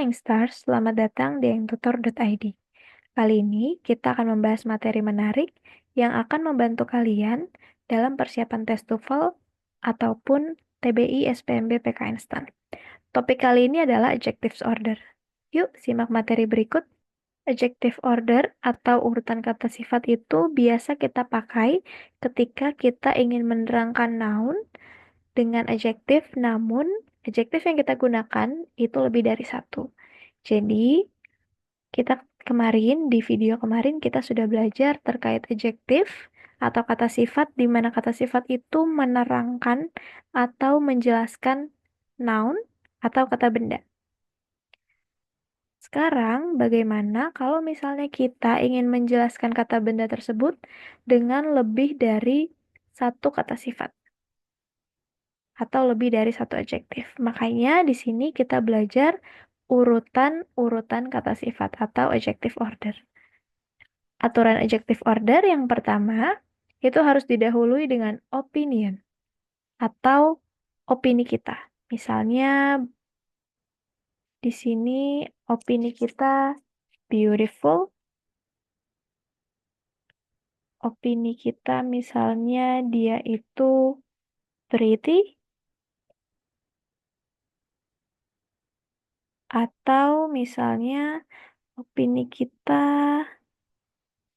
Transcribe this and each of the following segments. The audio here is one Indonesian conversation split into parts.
Flying Stars, selamat datang di engtutor.id. Kali ini kita akan membahas materi menarik yang akan membantu kalian dalam persiapan tes TOEFL ataupun TBI SPMB PKN STAN. Topik kali ini adalah adjectives order. Yuk, simak materi berikut. Adjective order atau urutan kata sifat itu biasa kita pakai ketika kita ingin menerangkan noun dengan adjektif, namun adjektif yang kita gunakan itu lebih dari satu. Jadi, di video kemarin kita sudah belajar terkait adjektif atau kata sifat, di mana kata sifat itu menerangkan atau menjelaskan noun atau kata benda. Sekarang, bagaimana kalau misalnya kita ingin menjelaskan kata benda tersebut dengan lebih dari satu kata sifat atau lebih dari satu adjektif? Makanya di sini kita belajar urutan-urutan kata sifat atau adjective order. Aturan adjective order yang pertama itu harus didahului dengan opinion atau opini kita. Misalnya di sini opini kita beautiful. Opini kita misalnya dia itu pretty, atau misalnya opini kita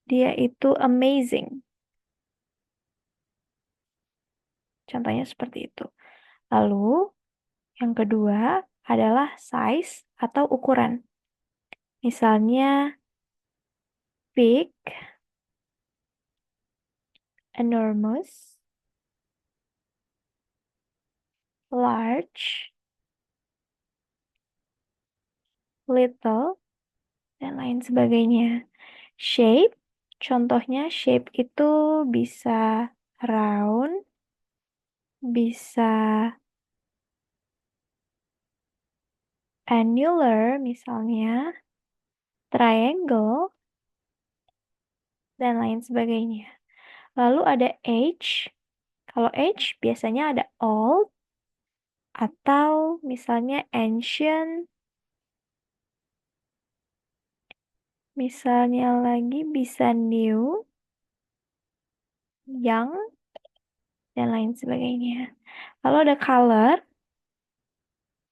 dia itu amazing. Contohnya seperti itu. Lalu yang kedua adalah size atau ukuran. Misalnya big, enormous, large, little, dan lain sebagainya. Shape, contohnya shape itu bisa round, bisa annular misalnya, triangle, dan lain sebagainya. Lalu ada age. Kalau age biasanya ada old, atau misalnya ancient, misalnya lagi bisa new, young, dan lain sebagainya. Lalu ada color.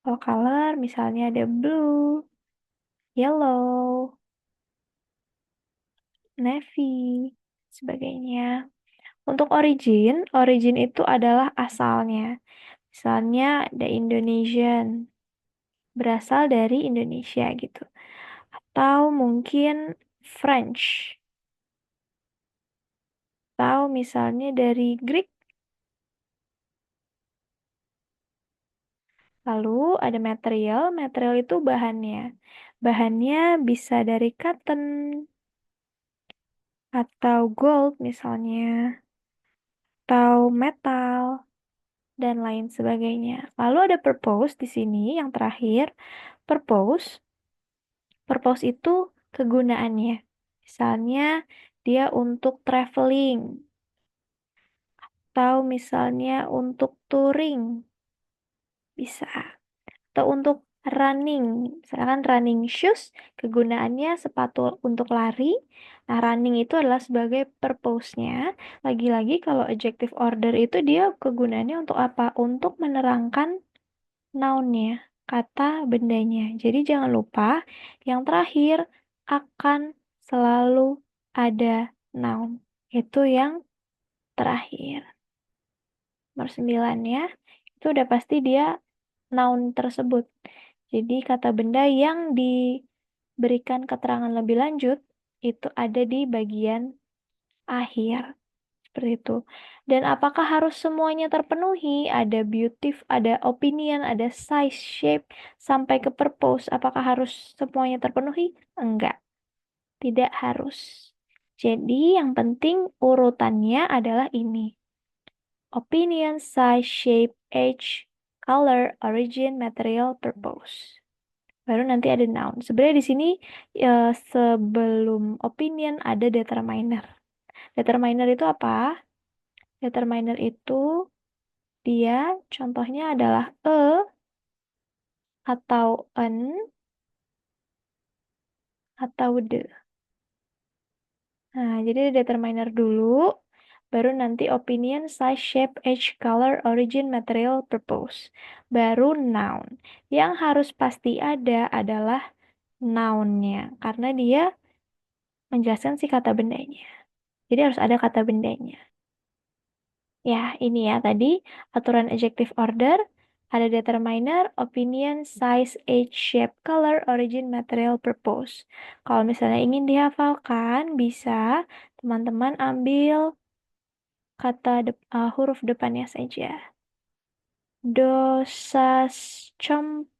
Kalau color misalnya ada blue, yellow, navy, sebagainya. Untuk origin, origin itu adalah asalnya. Misalnya ada Indonesian, berasal dari Indonesia gitu. Atau mungkin French. Atau misalnya dari Greek. Lalu ada material, material itu bahannya. Bahannya bisa dari cotton atau gold misalnya, atau metal, dan lain sebagainya. Lalu ada purpose di sini yang terakhir. Purpose, purpose itu kegunaannya. Misalnya dia untuk traveling, atau misalnya untuk touring, bisa. Atau untuk running, misalkan running shoes, kegunaannya sepatu untuk lari. Nah, running itu adalah sebagai purpose-nya. Lagi-lagi kalau adjective order itu dia kegunaannya untuk apa? Untuk menerangkan noun-nya, kata bendanya. Jadi jangan lupa, yang terakhir akan selalu ada noun. Itu yang terakhir. Nomor 9 ya. Itu udah pasti dia noun tersebut. Jadi kata benda yang diberikan keterangan lebih lanjut itu ada di bagian akhir. Seperti itu. Dan apakah harus semuanya terpenuhi? Ada beautiful, ada opinion, ada size, shape, sampai ke purpose. Apakah harus semuanya terpenuhi? Enggak, tidak harus. Jadi yang penting urutannya adalah ini. Opinion, size, shape, age, color, origin, material, purpose. Baru nanti ada noun. Sebenarnya di sini sebelum opinion ada determiner. Determiner itu apa? Determiner itu dia contohnya adalah a atau an atau the. Nah, jadi determiner dulu, baru nanti opinion, size, shape, age, color, origin, material, purpose. Baru noun. Yang harus pasti ada adalah noun-nya, karena dia menjelaskan si kata bendanya. Jadi harus ada kata bendanya. Ya, ini ya tadi aturan adjective order. Ada determiner, opinion, size, age, shape, color, origin, material, purpose. Kalau misalnya ingin dihafalkan, bisa teman-teman ambil huruf depannya saja. Dosas comp.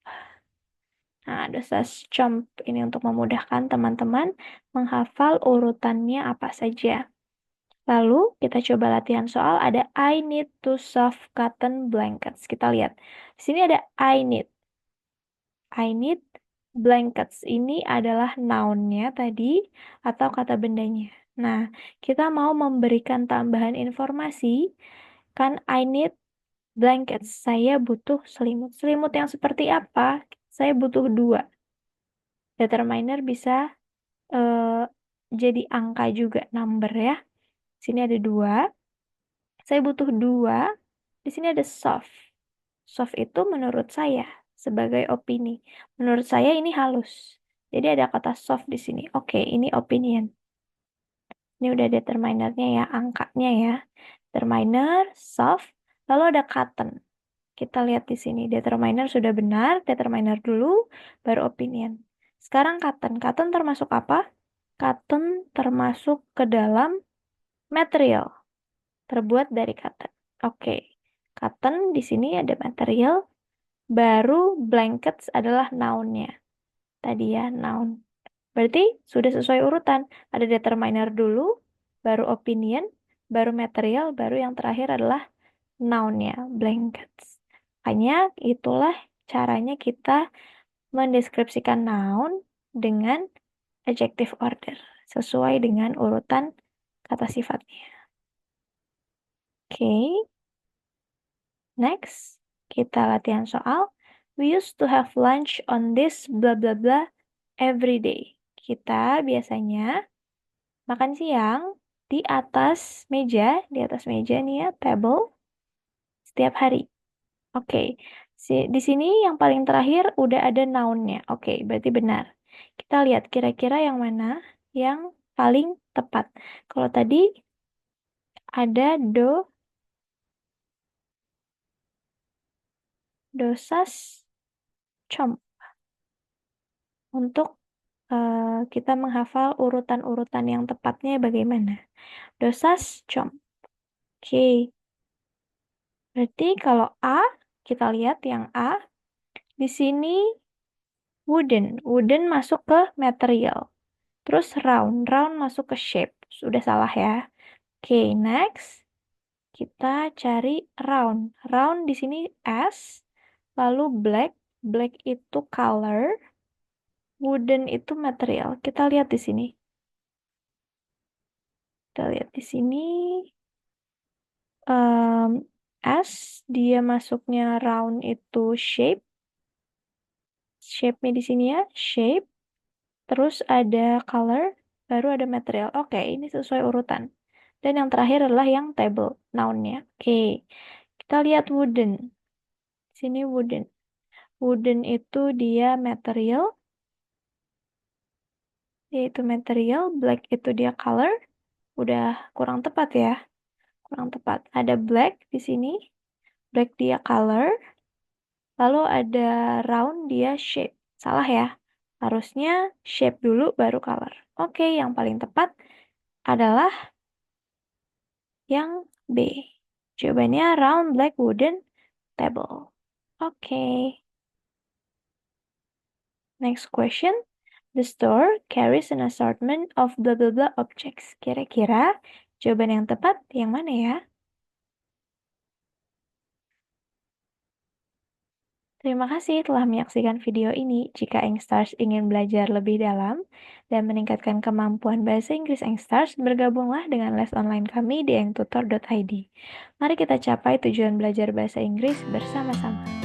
Nah, dosas comp ini untuk memudahkan teman-teman menghafal urutannya apa saja. Lalu kita coba latihan soal ada I need to soft cotton blankets. Kita lihat. Di sini ada I need. I need blankets. Ini adalah noun-nya tadi atau kata bendanya. Nah, kita mau memberikan tambahan informasi. Kan I need blankets. Saya butuh selimut. Selimut yang seperti apa? Saya butuh 2. Determiner bisa jadi angka juga, number ya. Sini ada 2. Saya butuh 2. Di sini ada soft. Soft itu menurut saya sebagai opini. Menurut saya ini halus. Jadi ada kata soft di sini. Oke, ini opinion. Ini udah determinernya ya, angkanya ya. Determiner, soft, lalu ada cotton. Kita lihat di sini, determiner sudah benar, determiner dulu, baru opinion. Sekarang cotton. Cotton termasuk apa? Cotton termasuk ke dalam material. Terbuat dari cotton. Oke. Cotton di sini ada material, baru blankets adalah noun-nya. Tadi ya, noun. Berarti sudah sesuai urutan. Ada determiner dulu, baru opinion, baru material, baru yang terakhir adalah noun-nya, blankets. Makanya itulah caranya kita mendeskripsikan noun dengan adjective order. Sesuai dengan urutan kata sifatnya. Oke. Next, kita latihan soal. We used to have lunch on this blah blah blah every day. Kita biasanya makan siang di atas meja nih ya, table, setiap hari. Oke, di sini yang paling terakhir udah ada noun-nya. Oke, berarti benar. Kita lihat kira-kira yang mana yang paling tepat. Kalau tadi ada dosas comp. Untuk kita menghafal urutan-urutan yang tepatnya bagaimana. Dosas comp. Oke. Berarti kalau A, kita lihat yang A. Di sini wooden. Wooden masuk ke material. Terus round. Round masuk ke shape. Sudah salah ya. Oke, next. Kita cari round. Round di sini S. Lalu black. Black itu color. Wooden itu material. Kita lihat di sini. Kita lihat di sini. S, dia masuknya round itu shape. Shape-nya di sini ya, shape. Terus ada color, baru ada material. Oke, ini sesuai urutan. Dan yang terakhir adalah yang table, noun-nya. Oke, kita lihat wooden. Sini wooden. Wooden itu dia material. Yaitu material, black itu dia color. Udah kurang tepat ya. Kurang tepat. Ada black di sini. Black dia color. Lalu ada round dia shape. Salah ya. Harusnya shape dulu baru color. Oke, yang paling tepat adalah yang B. Jawabannya round black wooden table. Oke. Next question. The store carries an assortment of blah blah blah objects. Kira-kira jawaban yang tepat yang mana ya? Terima kasih telah menyaksikan video ini. Jika Engstars ingin belajar lebih dalam dan meningkatkan kemampuan bahasa Inggris Engstars, bergabunglah dengan les online kami di engtutor.id. Mari kita capai tujuan belajar bahasa Inggris bersama-sama.